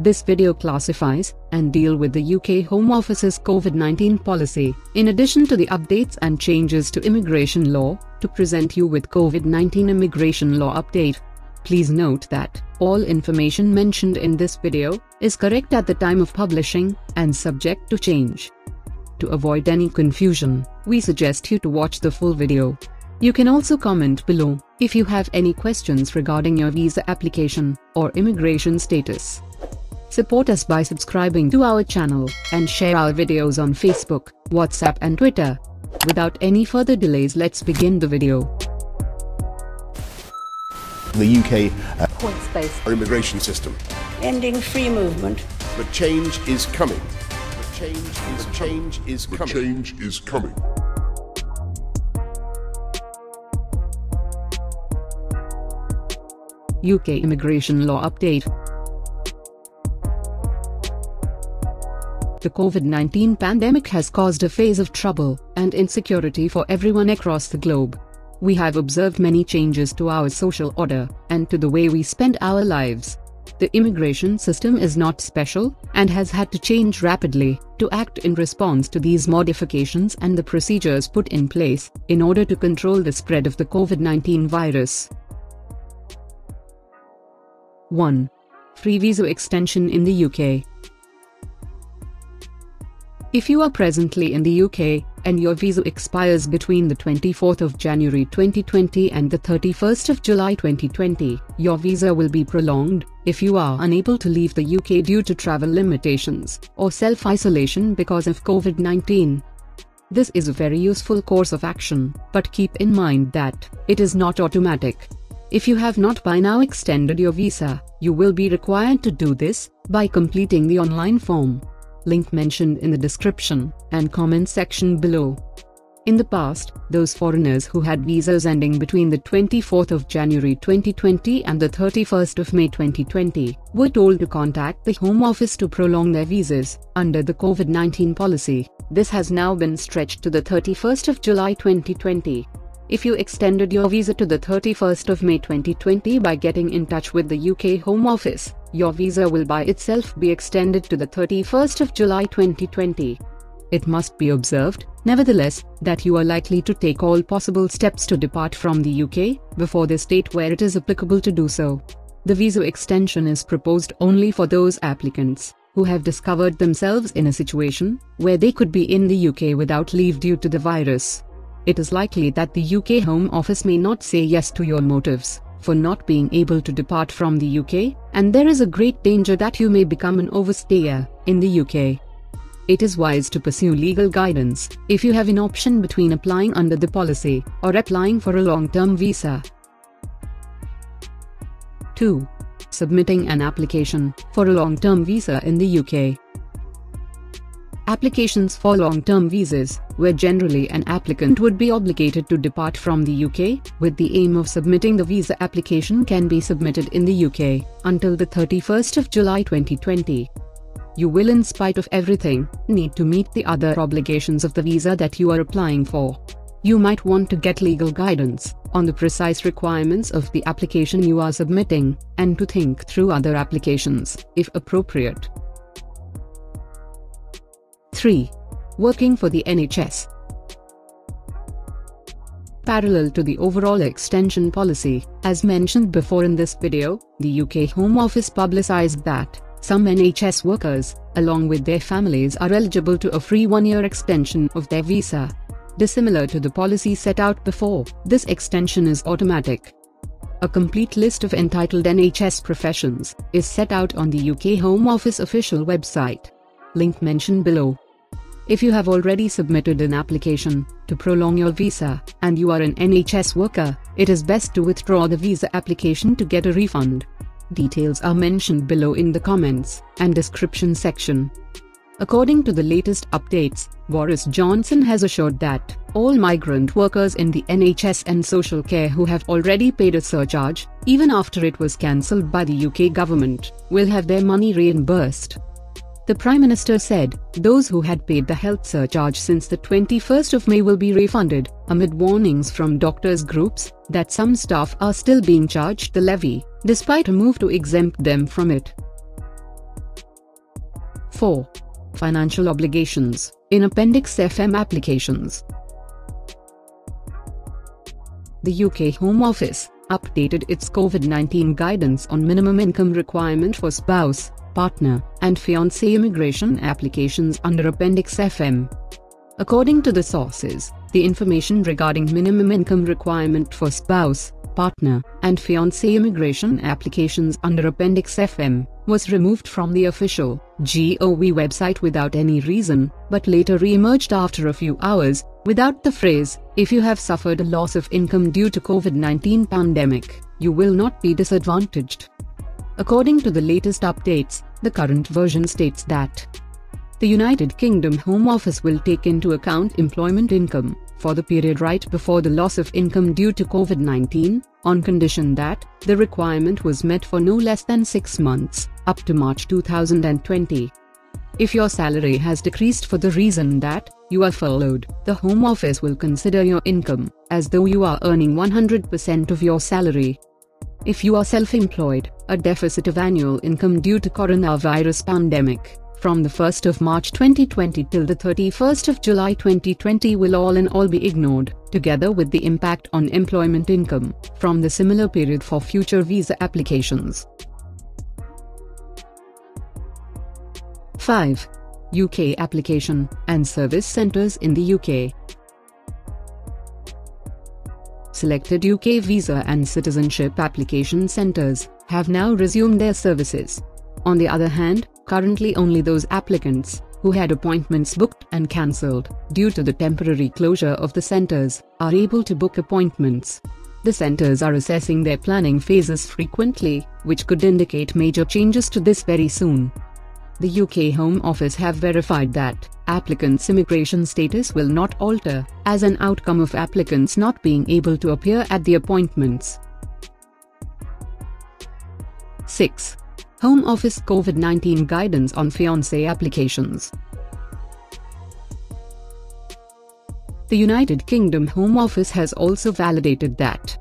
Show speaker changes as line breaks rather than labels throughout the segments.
This video classifies and deal with the UK Home Office's COVID-19 policy, in addition to the updates and changes to immigration law, to present you with COVID-19 immigration law update. Please note that all information mentioned in this video is correct at the time of publishing and subject to change. To avoid any confusion, we suggest you to watch the full video. You can also comment below if you have any questions regarding your visa application or immigration status. Support us by subscribing to our channel and share our videos on Facebook, WhatsApp and Twitter. Without any further delays, let's begin the video.
The UK
points-based
immigration system.
ending free movement.
But change is coming. Change is coming.
UK immigration law update. The COVID-19 pandemic has caused a phase of trouble and insecurity for everyone across the globe. We have observed many changes to our social order and to the way we spend our lives. The immigration system is not special and has had to change rapidly to act in response to these modifications and the procedures put in place in order to control the spread of the COVID-19 virus. 1. Free visa extension in the UK. If you are presently in the UK and your visa expires between the 24th of January 2020 and the 31st of July 2020, your visa will be prolonged if you are unable to leave the UK due to travel limitations or self-isolation because of COVID-19. This is a very useful course of action, but keep in mind that it is not automatic. If you have not by now extended your visa, you will be required to do this by completing the online form. Link mentioned in the description and comment section below. In the past, those foreigners who had visas ending between the 24th of January 2020 and the 31st of May 2020 were told to contact the Home Office to prolong their visas under the COVID-19 policy. This has now been stretched to the 31st of July 2020. If you extended your visa to the 31st of May 2020 by getting in touch with the UK Home Office, your visa will by itself be extended to the 31st of July 2020. It must be observed, nevertheless, that you are likely to take all possible steps to depart from the UK before the state where it is applicable to do so. The visa extension is proposed only for those applicants who have discovered themselves in a situation where they could be in the UK without leave due to the virus. It is likely that the UK Home Office may not say yes to your motives for not being able to depart from the UK, and there is a great danger that you may become an overstayer in the UK. It is wise to pursue legal guidance if you have an option between applying under the policy or applying for a long-term visa. 2. Submitting an application for a long-term visa in the UK. Applications for long-term visas, where generally an applicant would be obligated to depart from the UK with the aim of submitting the visa application, can be submitted in the UK until the 31st of July 2020. You will, in spite of everything, need to meet the other obligations of the visa that you are applying for. You might want to get legal guidance on the precise requirements of the application you are submitting and to think through other applications, if appropriate. 3. Working for the NHS. Parallel to the overall extension policy, as mentioned before in this video, the UK Home Office publicised that some NHS workers, along with their families, are eligible to a free one-year extension of their visa. Dissimilar to the policy set out before, this extension is automatic. A complete list of entitled NHS professions is set out on the UK Home Office official website. Link mentioned below. If you have already submitted an application to prolong your visa and you are an NHS worker, it is best to withdraw the visa application to get a refund. Details are mentioned below in the comments and description section. According to the latest updates, Boris Johnson has assured that all migrant workers in the NHS and social care who have already paid a surcharge, even after it was cancelled by the UK government, will have their money reimbursed. The Prime Minister said those who had paid the health surcharge since the 21st of May will be refunded, amid warnings from doctors' groups that some staff are still being charged the levy, despite a move to exempt them from it. 4. Financial obligations in Appendix FM applications. The UK Home Office updated its COVID-19 guidance on minimum income requirement for spouse, partner, and fiancé immigration applications under Appendix FM. According to the sources, the information regarding minimum income requirement for spouse, partner, and fiancé immigration applications under Appendix FM was removed from the official GOV website without any reason, but later re-emerged after a few hours, without the phrase, "If you have suffered a loss of income due to COVID-19 pandemic, you will not be disadvantaged." According to the latest updates, the current version states that the United Kingdom Home Office will take into account employment income for the period right before the loss of income due to COVID-19, on condition that the requirement was met for no less than 6 months, up to March 2020. If your salary has decreased for the reason that you are furloughed, the Home Office will consider your income as though you are earning 100% of your salary. If you are self-employed, a deficit of annual income due to coronavirus pandemic from the 1st of March 2020 till the 31st of July 2020 will all in all be ignored, together with the impact on employment income from the similar period for future visa applications. 5. UK application and service centres in the UK. Selected UK visa and citizenship application centres have now resumed their services. On the other hand, currently only those applicants who had appointments booked and cancelled due to the temporary closure of the centres are able to book appointments. The centres are assessing their planning phases frequently, which could indicate major changes to this very soon. The UK Home Office have verified that applicants' immigration status will not alter as an outcome of applicants not being able to appear at the appointments. 6. Home Office COVID-19 guidance on fiancé applications. The United Kingdom Home Office has also validated that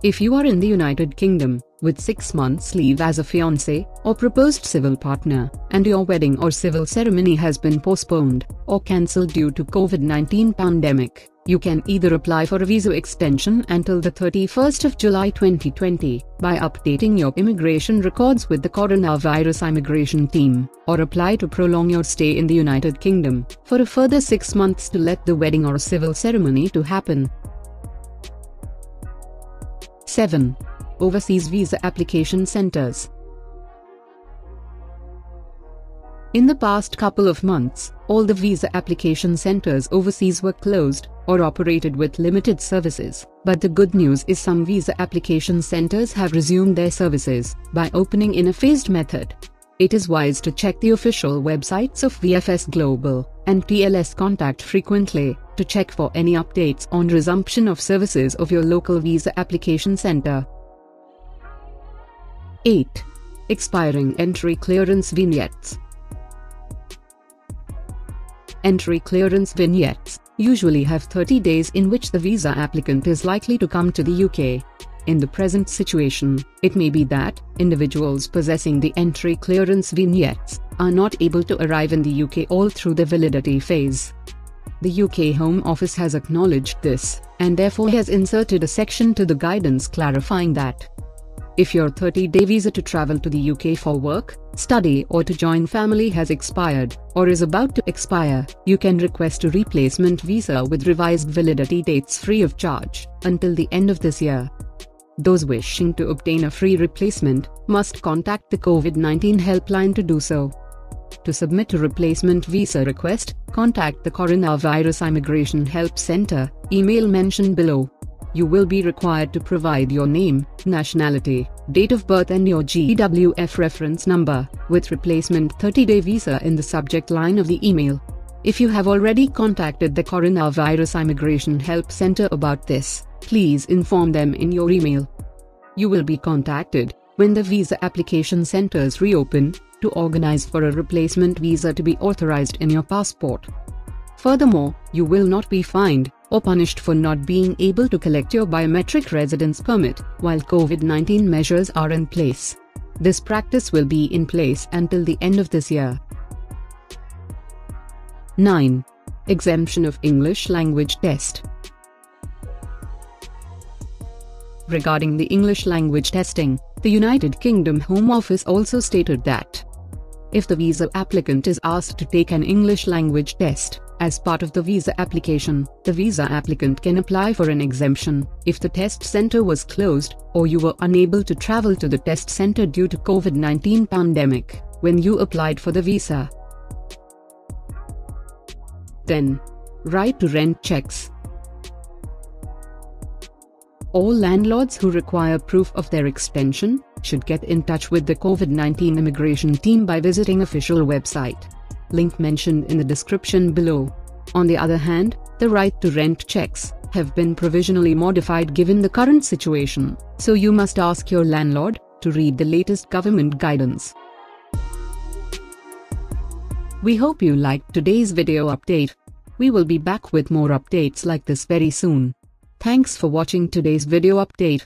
if you are in the United Kingdom with 6 months leave as a fiancé or proposed civil partner, and your wedding or civil ceremony has been postponed or cancelled due to COVID-19 pandemic, you can either apply for a visa extension until the 31st of July 2020 by updating your immigration records with the coronavirus immigration team, or apply to prolong your stay in the United Kingdom for a further 6 months to let the wedding or civil ceremony to happen. 7. Overseas visa application centres. In the past couple of months, all the visa application centres overseas were closed or operated with limited services, but the good news is some visa application centres have resumed their services by opening in a phased method. It is wise to check the official websites of VFS Global and TLS Contact frequently to check for any updates on resumption of services of your local visa application centre. 8. Expiring entry clearance vignettes. Entry clearance vignettes usually have 30 days in which the visa applicant is likely to come to the UK. In the present situation, it may be that individuals possessing the entry clearance vignettes are not able to arrive in the UK all through the validity phase. The UK Home Office has acknowledged this, and therefore has inserted a section to the guidance clarifying that if your 30-day visa to travel to the UK for work, study or to join family has expired, or is about to expire, you can request a replacement visa with revised validity dates free of charge, until the end of this year. Those wishing to obtain a free replacement must contact the COVID-19 helpline to do so. To submit a replacement visa request, contact the Coronavirus Immigration Help Center, email mentioned below. You will be required to provide your name, nationality, date of birth and your GWF reference number, with replacement 30-day visa in the subject line of the email. If you have already contacted the Coronavirus Immigration Help Center about this, please inform them in your email. You will be contacted when the visa application centers reopen to organize for a replacement visa to be authorized in your passport. Furthermore, you will not be fined or punished for not being able to collect your biometric residence permit while COVID-19 measures are in place. This practice will be in place until the end of this year. 9. Exemption of English language test. Regarding the English language testing, the United Kingdom Home Office also stated that if the visa applicant is asked to take an English language test as part of the visa application, the visa applicant can apply for an exemption if the test center was closed or you were unable to travel to the test center due to COVID-19 pandemic when you applied for the visa. 10. Right to rent checks. All landlords who require proof of their extension should get in touch with the COVID-19 immigration team by visiting official website. Link mentioned in the description below. On the other hand, the right to rent checks have been provisionally modified given the current situation, so you must ask your landlord to read the latest government guidance. We hope you liked today's video update. We will be back with more updates like this very soon. Thanks for watching today's video update.